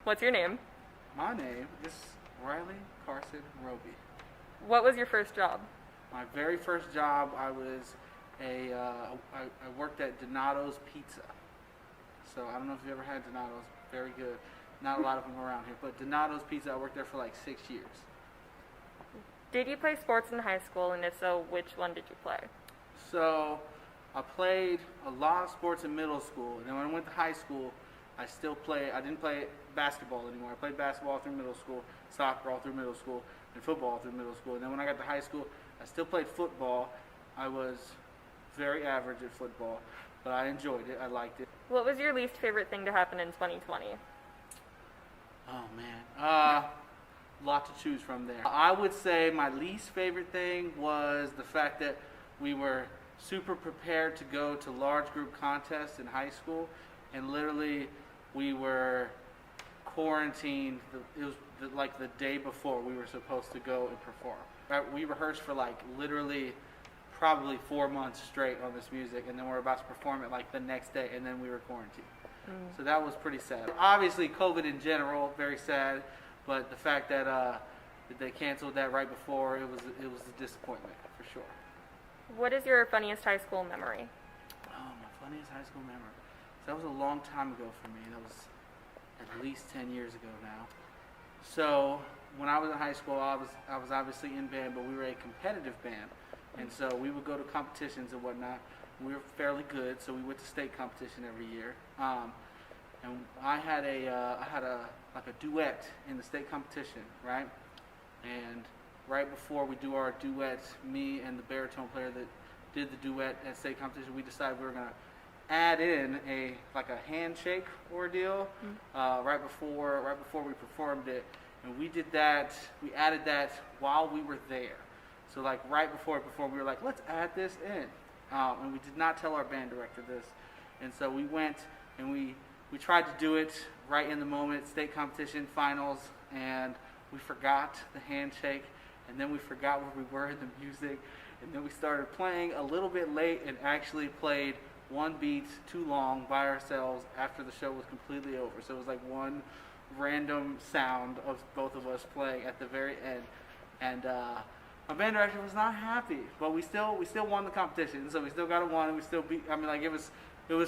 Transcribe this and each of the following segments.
What's your name? My name is Riley Carson Robey. What was your first job? My very first job, I worked at Donato's Pizza. So I don't know if you've ever had Donato's. Very good. Not a lot of them around here, but Donato's Pizza. I worked there for like 6 years. Did you play sports in high school, and if so, which one did you play? So I played a lot of sports in middle school, and then when I went to high school, I didn't play basketball anymore. I played basketball through middle school, soccer all through middle school, and football through middle school. And then when I got to high school, I still played football. I was very average at football, but I enjoyed it. I liked it. What was your least favorite thing to happen in 2020? Oh man, lot to choose from there. I would say my least favorite thing was the fact that we were super prepared to go to large group contests in high school, and literally we were quarantined. It was like the day before we were supposed to go and perform. We rehearsed for like literally probably 4 months straight on this music, and then we're about to perform it like the next day, and then we were quarantined. So that was pretty sad. Obviously, COVID in general, very sad, but the fact that they canceled that right before, it was a disappointment for sure. What is your funniest high school memory? Oh, my funniest high school memory. So that was a long time ago for me. That was at least 10 years ago now. So when I was in high school, I was obviously in band, but we were a competitive band, and so we would go to competitions and whatnot. We were fairly good, so we went to state competition every year. And I had a duet in the state competition, right? And right before we do our duet, me and the baritone player that did the duet at state competition, we decided we were gonna add in a handshake ordeal right before we performed it, and we did that. We added that while we were there. So like right before we performed, we were like, let's add this in. And we did not tell our band director this. And so we went and we tried to do it right in the moment, state competition, finals, and we forgot the handshake, and then we forgot where we were in the music, and then we started playing a little bit late and actually played one beat too long by ourselves after the show was completely over. So it was like one random sound of both of us playing at the very end. And my band director was not happy, but we still won the competition, so we still got it won, and we still beat. I mean, like it was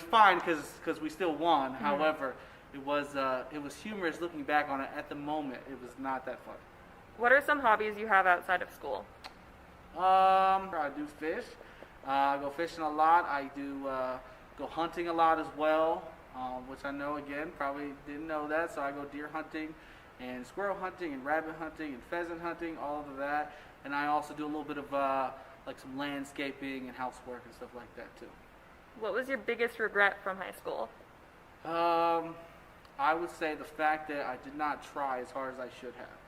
fine because we still won. Mm-hmm. However, it was humorous looking back on it. At the moment, it was not that fun. What are some hobbies you have outside of school? I do fish. I go fishing a lot. I do go hunting a lot as well, which I know again probably didn't know that. So I go deer hunting, and squirrel hunting, and rabbit hunting, and pheasant hunting, all of that. And I also do a little bit of like some landscaping and housework and stuff like that too. What was your biggest regret from high school? I would say the fact that I did not try as hard as I should have.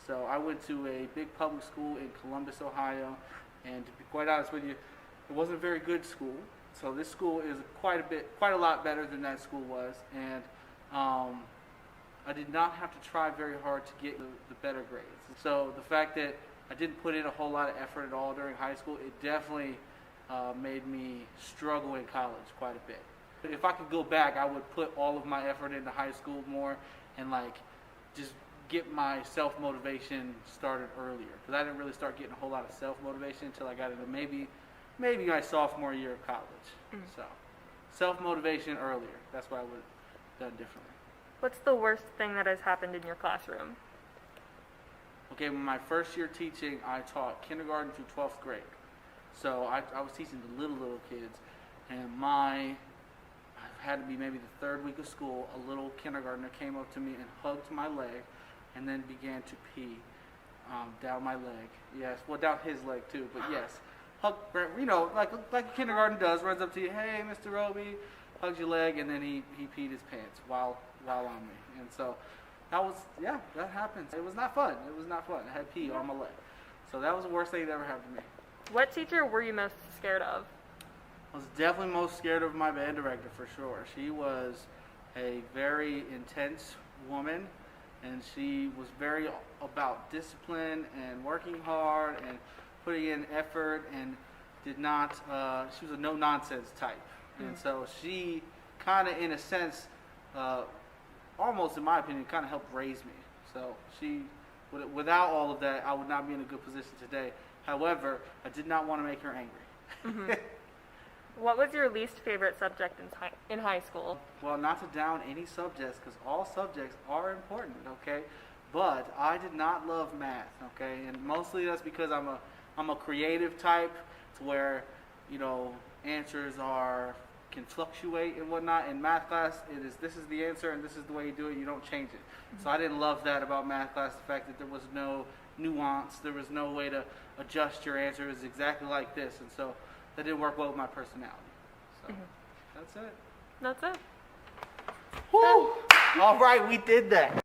So I went to a big public school in Columbus, Ohio, and to be quite honest with you, it wasn't a very good school. So this school is quite a lot better than that school was, and I did not have to try very hard to get the better grades. So the fact that I didn't put in a whole lot of effort at all during high school, it definitely made me struggle in college quite a bit. If I could go back, I would put all of my effort into high school more and like just get my self-motivation started earlier. Because I didn't really start getting a whole lot of self-motivation until I got into maybe my sophomore year of college. So self-motivation earlier. That's what I would have done differently. What's the worst thing that has happened in your classroom? Okay, my first year teaching, I taught kindergarten through 12th grade. So I was teaching the little kids, and I had to be maybe the third week of school, a little kindergartner came up to me and hugged my leg and then began to pee down my leg. Yes, well, down his leg too, but yes. Hug, like a kindergarten does, runs up to you, hey, Mr. Robey, hugs your leg, and then he peed his pants while on me. And so that happens. It was not fun. I had pee on my leg. So that was the worst thing that ever happened to me. What teacher were you most scared of? I was definitely most scared of my band director for sure. She was a very intense woman, and she was very about discipline and working hard and putting in effort, and did not, she was a no-nonsense type. And so she kind of, in a sense, almost, in my opinion, kind of helped raise me. So without all of that, I would not be in a good position today. However, I did not want to make her angry. Mhm. What was your least favorite subject in high school? Well, not to down any subjects, because all subjects are important, okay? But I did not love math, okay? And mostly that's because I'm a creative type, to where, you know, answers can fluctuate and whatnot. In math class, this is the answer and this is the way you do it. You don't change it. So I didn't love that about math class, the fact that there was no nuance, there was no way to adjust your answer. It was exactly like this, and so that didn't work well with my personality. So that's it. That's it. Woo! All right, we did that.